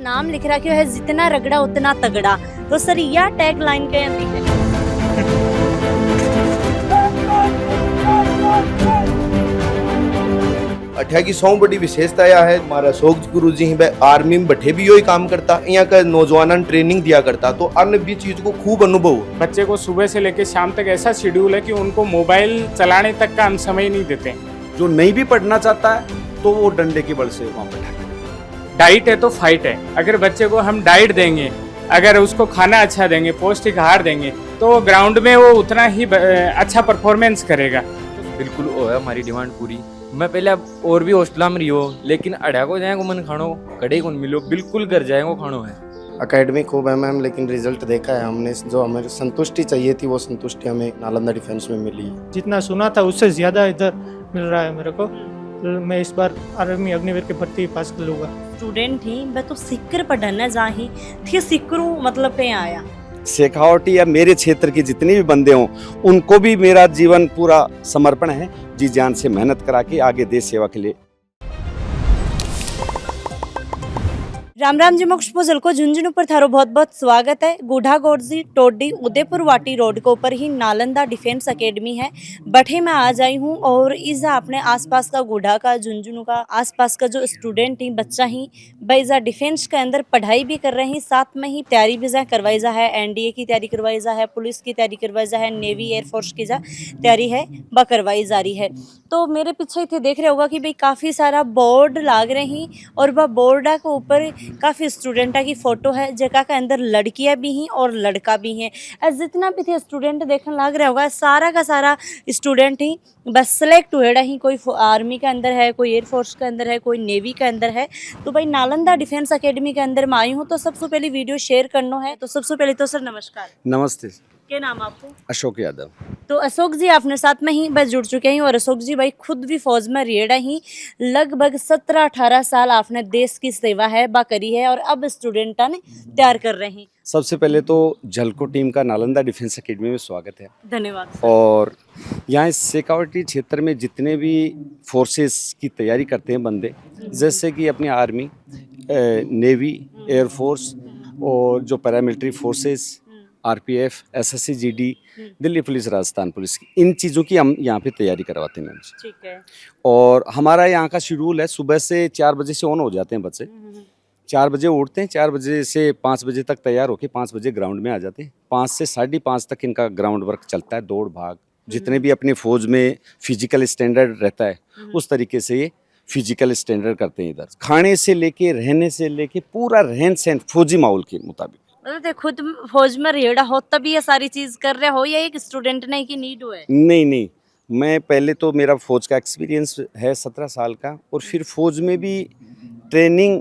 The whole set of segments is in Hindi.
नाम लिख रखियो है जितना रगड़ा उतना तगड़ा। तो सर यह टैग लाइन के अंदर है। अठा की सौ बड़ी विशेषता यह है हमारा अशोक गुरु जी आर्मी में बैठे भी यही काम करता, यहाँ का नौजवान ट्रेनिंग दिया करता, तो अन्य भी चीज को खूब अनुभव हो। बच्चे को सुबह से लेकर शाम तक ऐसा शेड्यूल है कि उनको मोबाइल चलाने तक का हम समय नहीं देते। जो नहीं भी पढ़ना चाहता है तो वो डंडे के बल से वहाँ बैठा। डाइट है तो फाइट है। अगर बच्चे को हम डाइट देंगे, अगर उसको खाना अच्छा देंगे, पौष्टिक आहार देंगे, तो ग्राउंड में वो उतना ही अच्छा परफॉर्मेंस करेगा। बिल्कुल वो है हमारी डिमांड पूरी। मैं पहले अब और भी हॉस्टल में रही लेकिन अड़ा को जाएंगे मन खानो कड़े को मिलो बिल्कुल कर जाएंगे खानो है। अकेडमी खूब है मैम, लेकिन रिजल्ट देखा है हमने, जो हमें संतुष्टि चाहिए थी वो संतुष्टि हमें नालंदा डिफेंस में मिली। जितना सुना था उससे ज़्यादा इधर मिल रहा है मेरे को। मैं इस बार आर्मी अग्निवीर की भर्ती पास कर लूँगा। स्टूडेंट ही मैं तो सिक्कर पढ़ना जाही थी, सिक्करू मतलब पे आया शेखावटी या मेरे क्षेत्र के जितने भी बंदे हों उनको भी मेरा जीवन पूरा समर्पण है, जी जान से मेहनत करा के आगे देश सेवा के लिए। राम राम जी मोक्ष पुजल को झुंझुनू पर थारो बहुत बहुत स्वागत है। गुढ़ा गोडजी टोडी उदयपुर वाटी रोड के ऊपर ही नालंदा डिफेंस एकेडमी है, बठे में आ जाई हूँ। और इस अपने आसपास का गुढ़ा का झुंझुनू का आसपास का जो स्टूडेंट ही बच्चा ही बैजा डिफेंस के अंदर पढ़ाई भी कर रहे हैं, साथ में ही तैयारी भी जा करवाई जा है। एनडीए की तैयारी करवाई जा है, पुलिस की तैयारी करवाई जा है, नेवी एयरफोर्स की जा तैयारी है व करवाई जा रही है। तो मेरे पीछे इतने देख रहे होगा कि भाई काफ़ी सारा बोर्ड लाग रहे हैं और वह बोर्ड के ऊपर काफ़ी स्टूडेंटा की फ़ोटो है, जगह के अंदर लड़कियां भी हैं और लड़का भी हैं। जितना भी थे स्टूडेंट देखने लग रहा होगा, सारा का सारा स्टूडेंट ही बस सेलेक्ट हुए ही, कोई आर्मी के अंदर है, कोई एयरफोर्स के अंदर है, कोई नेवी के अंदर है। तो भाई नालंदा डिफेंस एकेडमी के अंदर मैं आई हूँ, तो सबसे पहले वीडियो शेयर करना है। तो सबसे पहले तो सर नमस्कार। नमस्ते। क्या नाम आपको? अशोक यादव। तो अशोक जी आपने साथ में ही बस जुड़ चुके हैं, और अशोक जी भाई खुद भी फौज में रेड़ा ही लगभग 17-18 साल आपने देश की सेवा है बा करी है, और अब स्टूडेंटा ने तैयार कर रहे हैं। सबसे पहले तो झलको टीम का नालंदा डिफेंस एकेडमी में स्वागत है। धन्यवाद सर। और यहाँ इस शेखावटी क्षेत्र में जितने भी फोर्सेस की तैयारी करते हैं बंदे, जैसे कि अपनी आर्मी, नेवी, एयरफोर्स और जो paramilitary forces, RPF, SSC, GD, Delhi police, Rajasthan police, इन चीज़ों की हम यहाँ पे तैयारी करवाते हैं मैम। ठीक है। और हमारा यहाँ का शेड्यूल है, सुबह से 4 बजे से ऑन हो जाते हैं बच्चे। 4 बजे उठते हैं, 4 बजे से 5 बजे तक तैयार होके 5 बजे ग्राउंड में आ जाते हैं। 5 से 5:30 तक इनका ग्राउंड वर्क चलता है, दौड़ भाग, जितने भी अपने फौज में फिजिकल स्टैंडर्ड रहता है उस तरीके से ये फिजिकल स्टैंडर्ड करते हैं। इधर खाने से लेके, रहने से लेके, पूरा रहन सहन फौजी माहौल के मुताबिक। मतलब खुद फौज में रेड़ा हो तभी ये सारी चीज कर रहे हो, या एक स्टूडेंट नहीं की नीड हो है? नहीं, मैं पहले तो मेरा फौज का एक्सपीरियंस है 17 साल का, और फिर फौज में भी ट्रेनिंग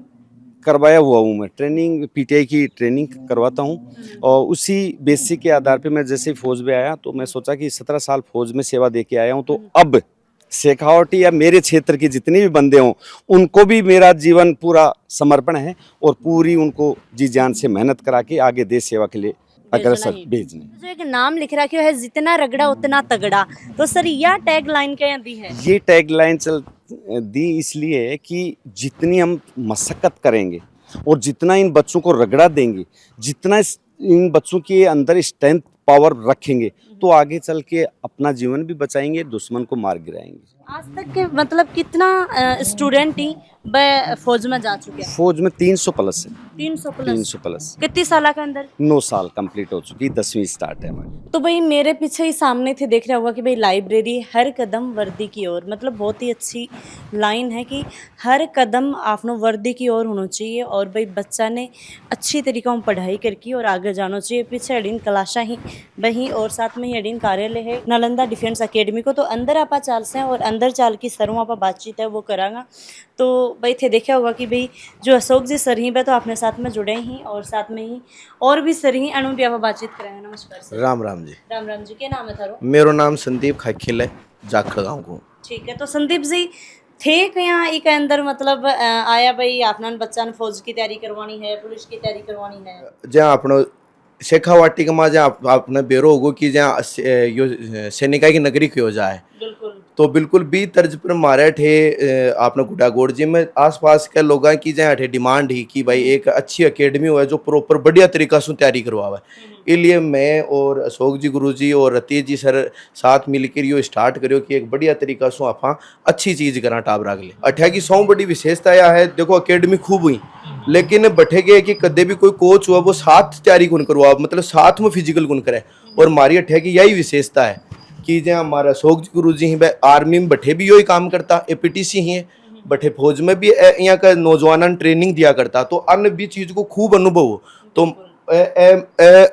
करवाया हुआ हूँ। मैं ट्रेनिंग पीटीआई की ट्रेनिंग करवाता हूँ, और उसी बेसिक के आधार पे मैं जैसे फौज में आया तो मैं सोचा कि 17 साल फौज में सेवा दे के आया हूँ, तो अब शेखावटी या मेरे क्षेत्र के जितने भी बंदे हों उनको भी मेरा जीवन पूरा समर्पण है, और पूरी उनको जी जान से मेहनत करा के आगे देश सेवा के लिए अग्रसर भेजने। जो एक नाम लिख रखियो है जितना रगड़ा उतना तगड़ा। तो सर यह टैग लाइन क्या दी है? ये टैग लाइन दी इसलिए है कि जितनी हम मशक्कत करेंगे और जितना इन बच्चों को रगड़ा देंगे, जितना इन बच्चों के अंदर स्ट्रेंथ पावर रखेंगे, तो आगे चल के अपना जीवन भी बचाएंगे, दुश्मन को मार गिराएंगे। आज तक के मतलब कितना स्टूडेंट ही फौज में जा चुके हैं? फौज में 300 प्लस है। 300 प्लस। कितनी साल के अंदर? 9 साल कंप्लीट हो चुकी, 10वीं स्टार्ट है हमारी। तो भाई मेरे पीछे ही सामने थे देख रहा होगा कि भाई लाइब्रेरी हर कदम वर्दी की ओर, मतलब बहुत ही अच्छी लाइन है कि हर कदम आपनो वर्दी की ओर होना चाहिए, और भाई बच्चा ने अच्छी तरीका में पढ़ाई करके और आगे जाना चाहिए। पीछे अडीन कलाशा ही वहीं, और साथ में ही अडीन कार्यालय है नालंदा डिफेंस एकेडमी को। तो अंदर आपा चाल से, और अंदर चाल की सरों आपा बातचीत है वो करांगा। तो भाई थे देखा होगा कि भाई जो अशोक जी सर ही तो अपने साथ में जुड़े ही, और साथ में ही और भी सर ही अनु भी आप बातचीत कराएंगे। नमस्कार सर। राम राम जी। राम राम जी। क्या नाम है थारो? मेरो नाम संदीप खाखिल है, जाखड़ गाँव को। ठीक है। तो संदीप जी थे क्या एक अंदर मतलब आया भाई आपने बच्चा ने फौज की तैयारी करवानी है, पुलिस की तैयारी करवानी है? जहाँ अपनो शेखावाटी का जहाँ आपने बेरो होगो कि जहाँ सैनिका की नगरी क्यों जाए, बिल्कुल। तो बिल्कुल भी तर्ज पर मारे थे आपने गुडागोड़ जी में आसपास के लोगों की जहाँ थे डिमांड ही कि भाई एक अच्छी एकेडमी हो जो प्रॉपर बढ़िया तरीका से तैयारी करवावे। इसलिए मैं और अशोक जी गुरु जी और रतीश जी सर साथ मिलकर यो स्टार्ट करियो कि एक बढ़िया तरीका से आप अच्छी चीज करा टाबरा के लिए। अठा की 100 बड़ी विशेषता यह है, देखो एकेडमी खूब हुई लेकिन बैठे गए कि कदे भी कोई कोच हुआ वो साथ तैयारी कौन करवा, मतलब साथ में फिजिकल कौन करे। और हमारी अठा की यही विशेषता है कि जहाँ हमारा अशोक जी गुरु जी हैं आर्मी में बैठे भी यही काम करता, एपीटीसी ही है बैठे फौज में भी यहाँ का नौजवान ट्रेनिंग दिया करता, तो अन्य भी चीज को खूब अनुभव हो। तो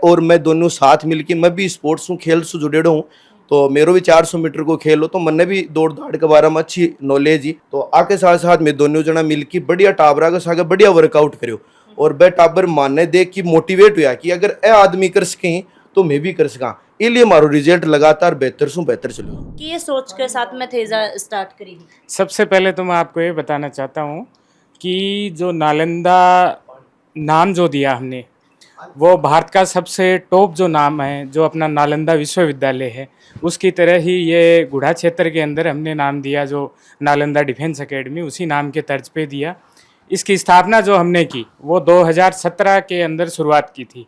और मैं दोनों साथ मिलके मैं भी स्पोर्ट्स हूँ, खेल से जुड़े हूँ, तो मेरे भी 400 मीटर को खेल हो तो मैंने भी दौड़ धाड़ के बारे में अच्छी नॉलेज ही। तो आके साथ साथ में दोनों जना मिलके बढ़िया टाबरा के साथ बढ़िया वर्कआउट करो और बे टाबर मानने देख कि मोटिवेट हुआ कि अगर ए आदमी कर सके तो मैं भी कर सका। इसलिए हमारा रिजल्ट लगातार बेहतर से बेहतर चलो कि ये सोच के साथ में थेजा स्टार्ट करी। सबसे पहले तो मैं आपको ये बताना चाहता हूँ कि जो नालंदा नाम जो दिया हमने वो भारत का सबसे टॉप जो नाम है, जो अपना नालंदा विश्वविद्यालय है, उसकी तरह ही ये गुढ़ा क्षेत्र के अंदर हमने नाम दिया जो नालंदा डिफेंस एकेडमी, उसी नाम के तर्ज पे दिया। इसकी स्थापना जो हमने की वो 2017 के अंदर शुरुआत की थी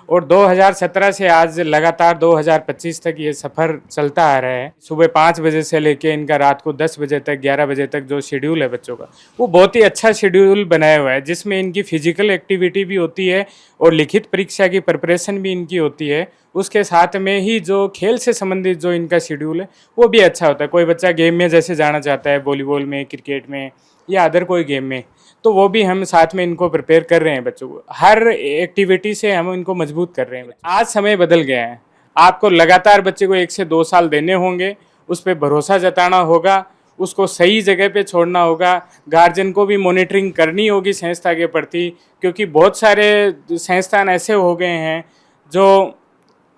और 2017 से आज लगातार 2025 तक ये सफ़र चलता आ रहा है। सुबह 5 बजे से लेके इनका रात को 10 बजे तक 11 बजे तक जो शेड्यूल है बच्चों का, वो बहुत ही अच्छा शेड्यूल बनाया हुआ है, जिसमें इनकी फिजिकल एक्टिविटी भी होती है और लिखित परीक्षा की प्रिपरेशन भी इनकी होती है। उसके साथ में ही जो खेल से संबंधित जो इनका शेड्यूल है वो भी अच्छा होता है। कोई बच्चा गेम में जैसे जाना चाहता है, वॉलीबॉल में, क्रिकेट में या अदर कोई गेम में, तो वो भी हम साथ में इनको प्रिपेयर कर रहे हैं। बच्चों को हर एक्टिविटी से हम इनको मजबूत कर रहे हैं। आज समय बदल गया है, आपको लगातार बच्चे को 1 से 2 साल देने होंगे, उस पर भरोसा जताना होगा, उसको सही जगह पे छोड़ना होगा, गार्जियन को भी मॉनिटरिंग करनी होगी संस्था के प्रति, क्योंकि बहुत सारे संस्थान ऐसे हो गए हैं जो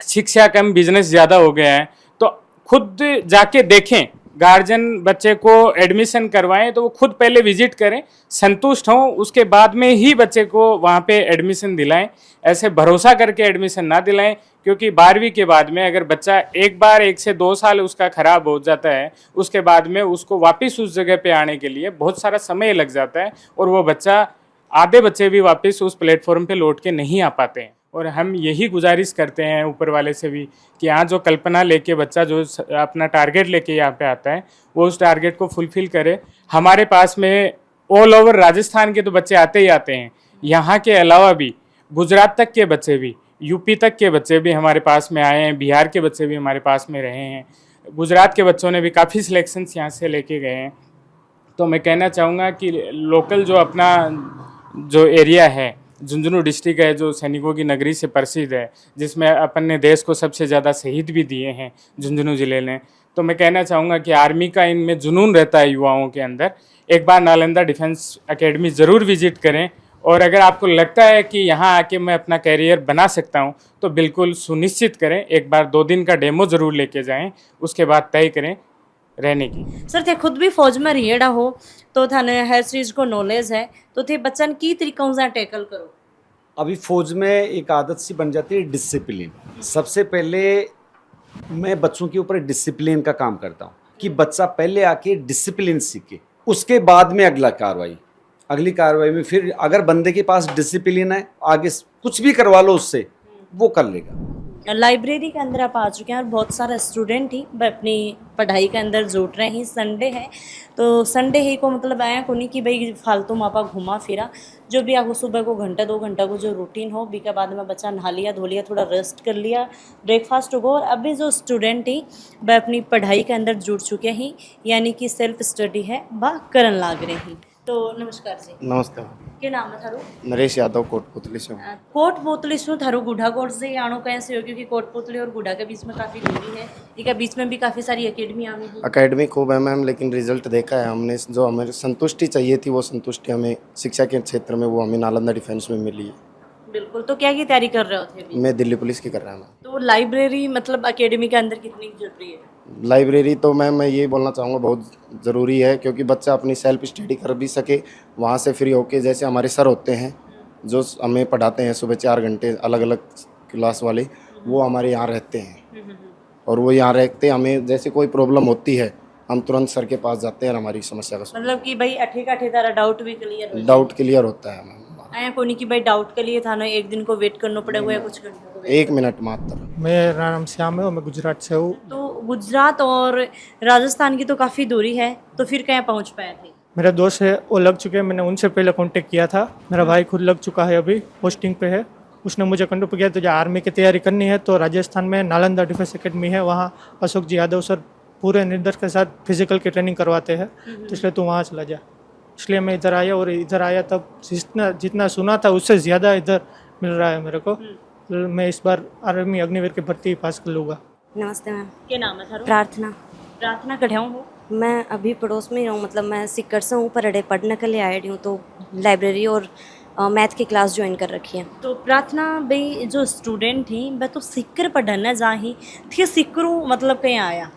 शिक्षा कम बिजनेस ज़्यादा हो गया है। तो खुद जाके देखें, गार्जियन बच्चे को एडमिशन करवाएं तो वो खुद पहले विजिट करें, संतुष्ट हों, उसके बाद में ही बच्चे को वहाँ पे एडमिशन दिलाएं। ऐसे भरोसा करके एडमिशन ना दिलाएं, क्योंकि 12वीं के बाद में अगर बच्चा एक बार 1 से 2 साल उसका ख़राब हो जाता है, उसके बाद में उसको वापस उस जगह पे आने के लिए बहुत सारा समय लग जाता है और वो बच्चा, आधे बच्चे भी वापस उस प्लेटफॉर्म पे लौट के नहीं आ पाते हैं। और हम यही गुजारिश करते हैं ऊपर वाले से भी कि यहाँ जो कल्पना लेके बच्चा जो अपना टारगेट लेके यहाँ पे आता है वो उस टारगेट को फुलफिल करे। हमारे पास में ऑल ओवर राजस्थान के तो बच्चे आते ही आते हैं, यहाँ के अलावा भी गुजरात तक के बच्चे भी, यूपी तक के बच्चे भी हमारे पास में आए हैं, बिहार के बच्चे भी हमारे पास में रहे हैं, गुजरात के बच्चों ने भी काफ़ी सिलेक्शंस यहाँ से लेके गए हैं। तो मैं कहना चाहूँगा कि लोकल जो अपना जो एरिया है, झुंझुनू डिस्ट्रिक्ट है, जो सैनिकों की नगरी से प्रसिद्ध है, जिसमें अपन ने देश को सबसे ज़्यादा शहीद भी दिए हैं झुंझुनू ज़िले ने, तो मैं कहना चाहूँगा कि आर्मी का इनमें जुनून रहता है युवाओं के अंदर। एक बार नालंदा डिफेंस एकेडमी ज़रूर विजिट करें और अगर आपको लगता है कि यहाँ आके मैं अपना कैरियर बना सकता हूँ तो बिल्कुल सुनिश्चित करें, एक बार 2 दिन का डेमो ज़रूर लेके जाएँ, उसके बाद तय करें रहने की। सर थे खुद भी फौज में रहिएड़ा हो तो थाने हर चीज़ को नॉलेज है, तो थे बच्चन की तरीकों से टैकल करो। अभी फौज में एक आदत सी बन जाती है डिसिप्लिन। सबसे पहले मैं बच्चों के ऊपर डिसिप्लिन का काम करता हूँ कि बच्चा पहले आके डिसिप्लिन सीखे, उसके बाद में अगली कार्रवाई में फिर अगर बंदे के पास डिसिप्लिन है, आगे कुछ भी करवा लो उससे, वो कर लेगा। लाइब्रेरी के अंदर आप आ चुके हैं और बहुत सारे स्टूडेंट ही अपनी पढ़ाई के अंदर जुट रहे हैं। संडे है तो संडे ही को मतलब आया को नहीं कि भाई फालतू मापा घुमा फिरा, जो भी आपको सुबह को घंटा 2 घंटा को जो रूटीन हो, बी के बाद में बच्चा नहा लिया, धो लिया, थोड़ा रेस्ट कर लिया, ब्रेकफास्ट हो। और अभी जो स्टूडेंट ही वह अपनी पढ़ाई के अंदर जुट चुके हैं, यानी कि सेल्फ स्टडी है वह करन लाग रहे हैं। तो नमस्कार जी। नमस्ते। क्या नाम है थारो? नरेश यादव, कोटपुतली से। कोटपुतली से थारो गुढ़ाकोट से आनो कैसे हो, क्योंकि कोटपुतली और गुढ़ा के बीच में काफ़ी दूरी है, इसके बीच में भी काफ़ी सारी एकेडमी आनी है। एकेडमी खूब है मैम, लेकिन रिजल्ट देखा है हमने, जो हमें संतुष्टि चाहिए थी वो संतुष्टि हमें शिक्षा के क्षेत्र में वो हमें नालंदा डिफेंस में मिली है। बिल्कुल। तो क्या की तैयारी कर रहे हो थे अभी? मैं दिल्ली पुलिस की कर रहा हूँ। तो लाइब्रेरी मतलब एकेडमी के अंदर कितनी जरूरी है? लाइब्रेरी तो मैम मैं ये बोलना चाहूँगा बहुत ज़रूरी है, क्योंकि बच्चा अपनी सेल्फ स्टडी कर भी सके वहाँ से फ्री होके। जैसे हमारे सर होते हैं जो हमें पढ़ाते हैं सुबह 4 घंटे, अलग अलग क्लास वाले, वो हमारे यहाँ रहते हैं और वो यहाँ रहते हमें जैसे कोई प्रॉब्लम होती है हम तुरंत सर के पास जाते हैं और हमारी समस्या का मतलब कि भाई अठे का अठे तारा डाउट भी क्लियर हो डाउट क्लियर होता है मैम हमारा। आया कोनी कि भाई डाउट के लिए थाने एक दिन को वेट करना पड़ेगा या कुछ घंटे को wait? 1 मिनट मात्र। मेरा नाम श्याम है और मैं गुजरात से हूँ। तो गुजरात और राजस्थान की तो काफ़ी दूरी है, तो फिर कहाँ पहुँच पाए थे? मेरा दोस्त है वो लग चुके हैं, मैंने उनसे पहले कांटेक्ट किया था। मेरा भाई खुद लग चुका है, अभी पोस्टिंग पे है। उसने मुझे कांटेक्ट किया, तुझे आर्मी की तैयारी करनी है तो राजस्थान में नालंदा डिफेंस एकेडमी है, वहाँ अशोक जी यादव सर पूरे निर्देश के साथ फिजिकल की ट्रेनिंग करवाते हैं, तो इसलिए तू वहाँ चला जा। इसलिए मैं इधर आया और इधर आया तब जितना जितना सुना था उससे ज़्यादा इधर मिल रहा है मेरे को। मैं इस बार आर्मी अग्निवीर की भर्ती पास कर लूँगा। नमस्ते मैम। क्या नाम है थारो? प्रार्थना। प्रार्थना कढ़ हूँ। मैं अभी पड़ोस में ही हूँ, मतलब मैं सिक्कर से हूँ, पर पढ़ने के लिए आई हूँ, तो लाइब्रेरी और मैथ की क्लास ज्वाइन कर रखी है। तो प्रार्थना भाई जो स्टूडेंट थी वह तो सिक्कर पढ़ने जा ही थी, सिक्करू मतलब कहीं आया?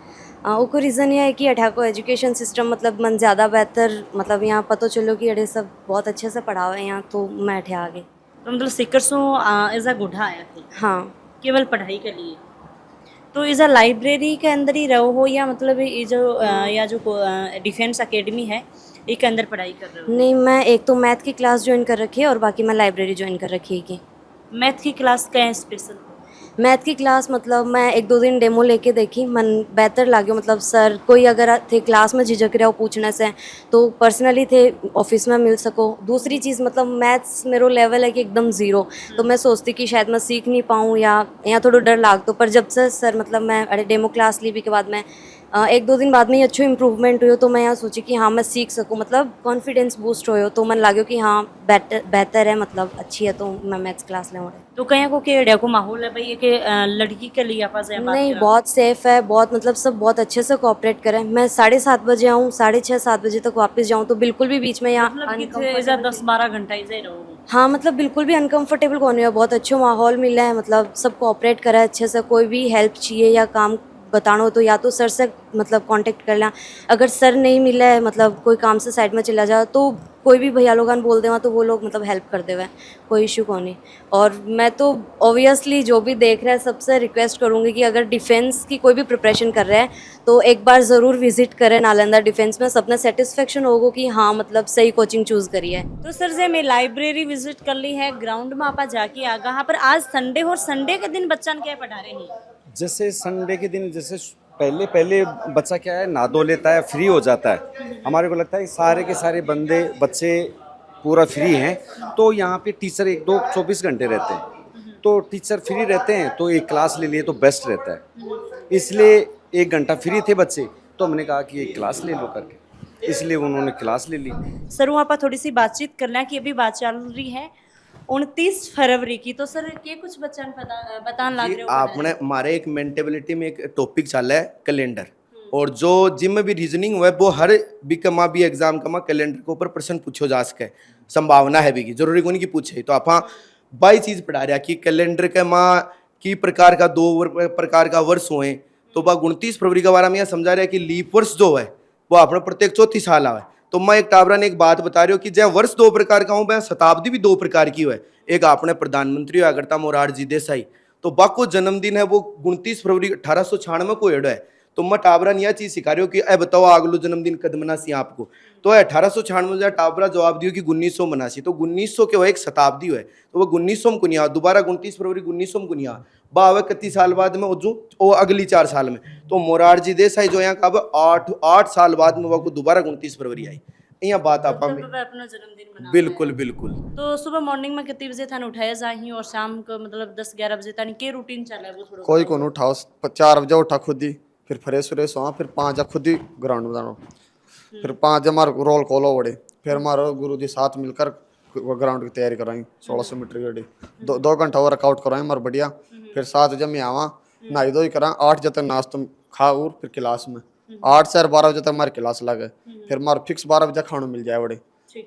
उसको रीज़न यह है कि अठा को एजुकेशन सिस्टम मतलब मन ज़्यादा बेहतर, मतलब यहाँ पता चलो कि अड़े सब बहुत अच्छे से पढ़ा हुआ है यहाँ, तो मैं अठे आ गई। तो मतलब सिक्कर सो एज अ गुढ़ा आया थे हाँ। केवल पढ़ाई के लिए? तो इस लाइब्रेरी के अंदर ही रहो हो या मतलब ये जो या जो डिफेंस एकेडमी है ये के अंदर पढ़ाई कर रहे हो? नहीं, मैं एक तो मैथ की क्लास ज्वाइन कर रखी है और बाकी मैं लाइब्रेरी ज्वाइन कर रखी है कि मैथ की क्लास क्या है स्पेशल? मैथ की क्लास मतलब मैं 1-2 दिन डेमो लेके देखी, मन बेहतर लगे। मतलब सर कोई अगर थे क्लास में झिझक रहे हो पूछने से तो पर्सनली थे ऑफिस में मिल सको। दूसरी चीज़ मतलब मैथ्स मेरो लेवल है कि एकदम ज़ीरो, तो मैं सोचती कि शायद मैं सीख नहीं पाऊँ या यहाँ थोड़ा डर लाग, तो पर जब से सर मतलब मैं अरे डेमो क्लास ली भी के बाद मैं 1-2 दिन बाद में ही अच्छो इम्प्रूवमेंट हुई, तो मैं यहाँ सोची कि हाँ मैं सीख सकूँ, मतलब कॉन्फिडेंस बूस्ट हो, तो मन लगे कि हाँ बेहतर है, मतलब अच्छी है, तो मैं मैथ्स क्लास ले। तो कहीं को के को माहौल है भाई कि लड़की के लिए आपस में बात नहीं, करा? बहुत सेफ है, बहुत मतलब सब बहुत अच्छे से कोऑपरेट करें। मैं 7:30 बजे आऊँ, 6:30-7 बजे तक वापस जाऊँ, तो बिल्कुल भी बीच में यहाँ मतलब कि 10-12 घंटा ही रहोगे? हाँ, मतलब बिल्कुल भी अनकंफर्टेबल कौन है, बहुत अच्छा माहौल मिला है, मतलब सब कोऑपरेट करा है अच्छे से। कोई भी हेल्प चाहिए या काम बताना हो तो या तो सर से मतलब कांटेक्ट कर लें, अगर सर नहीं मिला है मतलब कोई काम से साइड में चला जाओ तो कोई भी भैया लोगन बोल देवा तो वो लोग मतलब हेल्प कर देवे, कोई इशू कौन नहीं। और मैं तो ऑब्वियसली जो भी देख रहा है सबसे रिक्वेस्ट करूँगी कि अगर डिफेंस की कोई भी प्रिपरेशन कर रहे हैं तो एक बार ज़रूर विजिट करें नालंदा डिफेंस में, सबने सेटिस्फेक्शन होगा कि हाँ मतलब सही कोचिंग चूज़ करी है। तो सर से मैं लाइब्रेरी विजिट कर ली है, ग्राउंड में आपा जाके आ गया पर आज संडे और संडे के दिन बच्चन क्या पढ़ा रहे हैं? जैसे संडे के दिन जैसे पहले पहले बच्चा क्या है नहा धो लेता है, फ्री हो जाता है। हमारे को लगता है कि सारे के सारे बच्चे पूरा फ्री हैं, तो यहाँ पे टीचर 1-2 24 घंटे रहते हैं, तो टीचर फ्री रहते हैं तो एक क्लास ले लिए तो बेस्ट रहता है। इसलिए 1 घंटा फ्री थे बच्चे, तो हमने कहा कि एक क्लास ले लो करके, इसलिए उन्होंने क्लास ले ली। सर वहाँ पर थोड़ी सी बातचीत करना कि अभी बात चल रही है 29 फरवरी की, तो सर के कुछ बच्चन बतान लग रहे हो? आपने हमारे एक मेंटेबिलिटी में एक टॉपिक चला है कैलेंडर, और जो जिम में भी रीजनिंग हुआ है वो हर भी एग्जाम का कैलेंडर के ऊपर प्रश्न पूछो जा सके, संभावना है भी की जरूरी कोनी की पूछे। तो आप बाई चीज पढ़ा रहा कि कैलेंडर के माँ की प्रकार का 2 प्रकार का वर्ष हुए, तो वह 29 फरवरी के बारे में यह समझा रहा है कि लीप वर्ष जो है वो अपने प्रत्येक 34 साल आवे। तो मैं एक टाबरा ने एक बात बता रही हूँ कि जहाँ वर्ष 2 प्रकार का हूँ वह शताब्दी भी 2 प्रकार की है। एक आपने प्रधानमंत्री हुआ करता मोरारजी देसाई, तो बाको जन्मदिन है वो 29 फरवरी 1896 को एडो है। तो मैं टाबरा ने यह चीज सिखा रही हूँ कि बताओ अगलो जन्मदिन कद मनासी आपको, तो 1896 टाबरा जवाब दियो कि 1900 मनासी, तो 1900 के वो एक शताब्दी है, तो वो 1900 में कुनिया दोबारा 29 फरवरी 1900 में कुनिया बावे कत्ती साल बाद में वो अगली 4 साल में। तो मोरारजी देसाई जो यहाँ का 8 साल बाद में वो दोबारा 29 फरवरी आई। यहाँ बात आप अपना जन्मदिन मना बिल्कुल बिल्कुल। तो सुबह मॉर्निंग में कितने बजे थाने उठाया जाही और शाम को मतलब 10-11 बजे तानी के रूटीन चला है वो थोड़ा कोई को उठाओ, 4 बजे उठा खुद ही, फिर फ्रेश व्रेश हुआ, फिर 5 बजे खुद ही ग्राउंड में जाना, फिर 5 बजे हमारे रोल कॉलो बड़े, फिर हमारे गुरु जी साथ मिलकर ग्राउंड की तैयारी कराई 1600 मीटर की 2 घंटा वर्कआउट कराएं हमारे बढ़िया। फिर 7 बजे मैं आवा, नहाई धोई करा, 8 बजे तक नाश्ता खा और फिर क्लास में 8 से 12 बजे तक हमारी क्लास लगे, फिर हमारे फिक्स 12 बजे खानों मिल जाए बड़े,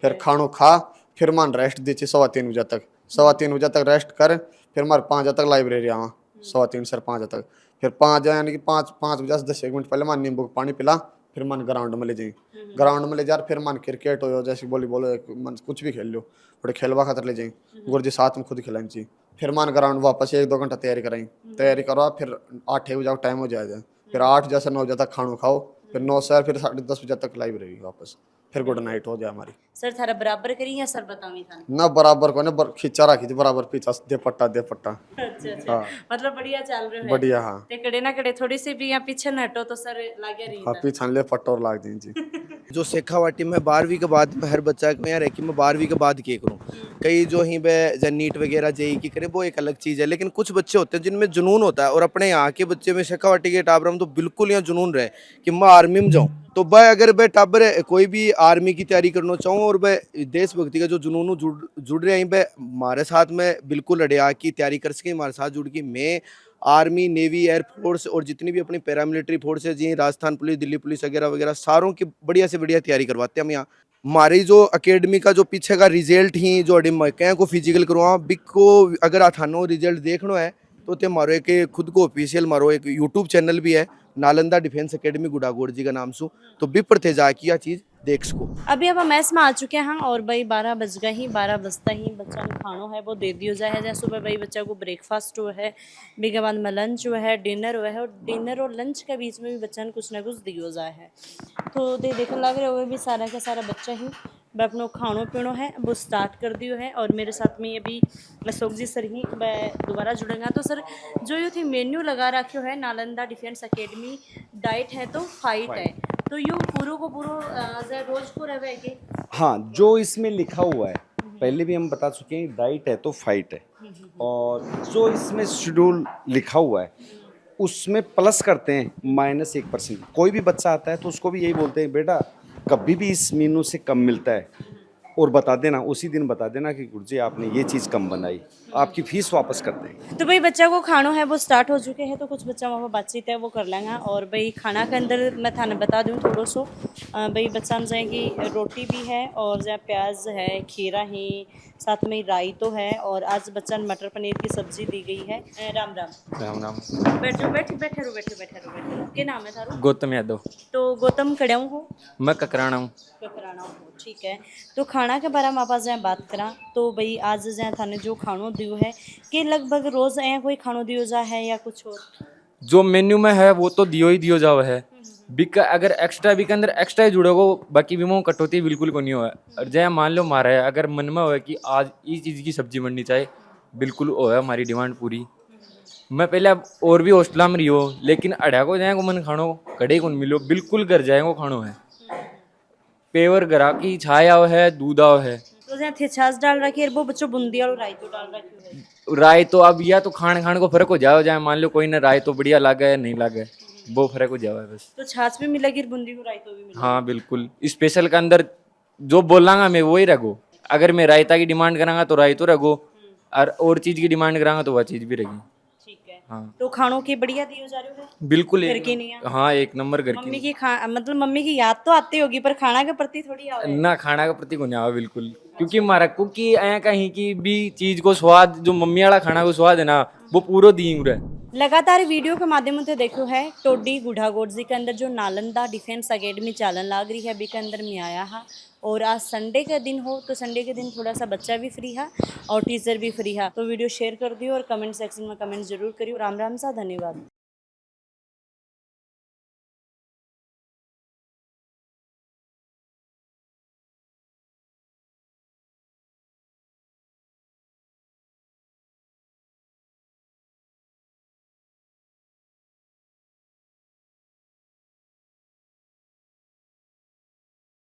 फिर खानों खा, फिर मान रेस्ट दी 3:15 बजे तक, 3:15 बजे तक रेस्ट कर, फिर हमारे 5 बजे तक लाइब्रेरी आवा, 3:15 से 5 बजे तक, फिर 5 बजे यानी कि 5 बजे से 10 मिनट पहले मान नींबू का पानी पिला, फिर मन ग्राउंड में ले जाए, ग्राउंड में ले जा, फिर मन क्रिकेट हो जैसे वॉलीबॉल मन कुछ भी खेल लो, थोड़े खेलवा खातर ले जाए, गुरु जी साथ में खुद खिलानी चाहिए। फिर मान ग्राउंड वापस 1-2 घंटा तैयारी कराई, तैयारी करवा, फिर 8 बजे टाइम हो जाए, फिर 8 बजे से 9 बजे तक खाना खाओ, फिर 9 से फिर 10:30 बजे तक लाइव रहेगी वापस, फिर गुड नाइट हो जाए हमारी। सर थारा बराबर करी या सर बतावी था? ना बराबर को ना खींचा रखी थी बराबर पीछा दे पट्टा अच्छा अच्छा, हाँ। मतलब बढ़िया चल रहे हो। बढ़िया हाँ ते कड़े ना कड़े थोड़ी सी भी यहाँ पीछे न हटो तो सर लागे रही हाँ पीछा ले पट्टा और लाग दी जी। जो शेखावाटी में 12वीं के बाद में हर बच्चा को यहाँ रह कि मैं 12वीं के बाद क्या करूँ, कई जो ही वह नीट वगैरह जेई की करे वो एक अलग चीज़ है, लेकिन कुछ बच्चे होते हैं जिनमें जुनून होता है, और अपने यहाँ के बच्चे में शेखावाटी के टाबर में तो बिल्कुल यहाँ जुनून रहे कि मैं आर्मी में जाऊँ। तो वह अगर वह टाबर कोई भी आर्मी की तैयारी करना चाहूँ और वह देशभक्ति का जो जुनून जुड़ रहे हैं, वह हमारे साथ में बिल्कुल अड़िया की तैयारी कर सके, हमारे साथ जुड़ के मैं आर्मी, नेवी, एयरफोर्स और जितनी भी अपनी पैरामिलिट्री फोर्स है जी, राजस्थान पुलिस, दिल्ली पुलिस वगैरह वगैरह, सारों की बढ़िया से बढ़िया तैयारी करवाते हैं हम यहाँ। हमारी जो अकेडमी का जो पीछे का रिजल्ट ही जो कहीं को फिजिकल करवा बिक को अगर थानो रिजल्ट देखना है तो ते मारो एक खुद को ऑफिशियल मारो एक यूट्यूब चैनल भी है नालंदा डिफेंस एकेडमी गुड़ागोड़ जी का नाम सु, तो भी पर थे जाके यह चीज़ देख सको। अभी अब हम मैस में आ चुके हैं और भाई 12 बज गए ही, 12 बजता ही बच्चा को खानो है वो दे दियो जाए है। जैसे सुबह भाई बच्चा को ब्रेकफास्ट हुआ है, भी के बाद में लंच हुआ है, डिनर हुआ है, और डिनर और लंच के बीच में भी बच्चा ने कुछ ना कुछ दियो जाए है। तो देखने लग रहे हो भी सारा का सारा बच्चा ही वह अपनो खानो पीनो है वो स्टार्ट कर दियो है। और मेरे साथ में अभी अशोक जी सर ही वह दोबारा जुड़ेंगे। तो सर जो ये थी मेन्यू लगा रखो है नालंदा डिफेंस एकेडमी, डाइट है तो फाइट है, तो यू पूरो को पूरो रोज को रहे के? हाँ, जो इसमें लिखा हुआ है पहले भी हम बता चुके हैं, डाइट है तो फाइट है, और जो इसमें शेड्यूल लिखा हुआ है उसमें प्लस करते हैं -1%। कोई भी बच्चा आता है तो उसको भी यही बोलते हैं बेटा कभी भी इस मीनू से कम मिलता है और बता देना, उसी दिन बता देना कि गुरुजी आपने ये चीज़ कम बनाई, आपकी फीस वापस कर देंगे। तो भाई बच्चा को खाना है वो स्टार्ट हो चुके हैं, तो कुछ बच्चा वहाँ पर बातचीत है वो कर लेंगे। और भाई खाना के अंदर मैं थाने बता दूँ थोड़ा सो, भाई बच्चा में जाएंगी रोटी भी है और जहाँ प्याज है, खीरा है, साथ में राई तो है, और आज बच्चा ने मटर पनीर की सब्जी दी गई है। राम राम। राम राम। बैठो बैठे रो क्या नाम है थारो? गौतम यादव। तो गौतम कड़ियाऊ हो? मैं ककराना हूँ। ककराना हो, ठीक है। तो खाना के बारे में आप जहाँ बात करा तो भाई आज जहाँ थाने जो खानो दियो है कि लगभग रोज ऐ कोई खानो दियो जा है या कुछ और? जो मेन्यू में है वो तो दियो ही दियो जाओ है, बिका अगर एक्स्ट्रा भी के अंदर एक्स्ट्रा ही जुड़ोगो, बाकी भी वो कटौती बिल्कुल को नहीं हो। और जय मान लो मारा है अगर मन में हो कि आज इस चीज़ की सब्जी बननी चाहिए, बिल्कुल हो है हमारी डिमांड पूरी। मैं पहले और भी हॉस्टल में रही हो, लेकिन अड़ा को जाएंगे मन खानो कड़े को मिलो, बिल्कुल घर जाएंगे खानो है। पेवर गरा की छाया है, दूध आओ है। तो जहाँ थे छाछ डाल रखी है वो बच्चों बूंदी और रायतो डाल रखी है। राय तो अब या तो खान को फर्क हो जाओ, जाए मान लो कोई ना राय तो बढ़िया लागे नहीं लागे, वो फर्क हो जाओ बस। तो छाछ भी मिलेगी बूंदी को रायतो भी मिलेगी? हाँ बिल्कुल, स्पेशल के अंदर जो बोलांगा मैं वही रखो। अगर मैं रायता की डिमांड करांगा तो रायतो रखो, और चीज़ की डिमांड करांगा तो वह चीज़ भी रखी। ठीक है। हाँ तो खानों की बढ़िया दियो जा रहे हो? बिल्कुल घर की नहीं है? हाँ एक नंबर घर मम्मी की। की मतलब मम्मी की याद तो आती होगी पर खाना के प्रति थोड़ी आवे? ना खाना के प्रति को नहीं आवा बिल्कुल, क्योंकि हमारा कुकी ऐ कहीं की भी चीज को स्वाद, जो मम्मी वाला खाना को स्वाद है ना वो पूरा दी रहे। लगातार वीडियो के माध्यम से देखो है टोडी गुढ़ागोड़ जी के अंदर जो नालंदा डिफेंस एकेडमी चालन लाग रही है अभी के अंदर में आया है। और आज संडे का दिन हो तो संडे के दिन थोड़ा सा बच्चा भी फ्री है और टीचर भी फ्री है। तो वीडियो शेयर कर दियो और कमेंट सेक्शन में कमेंट जरूर करियो। राम राम सा, धन्यवाद।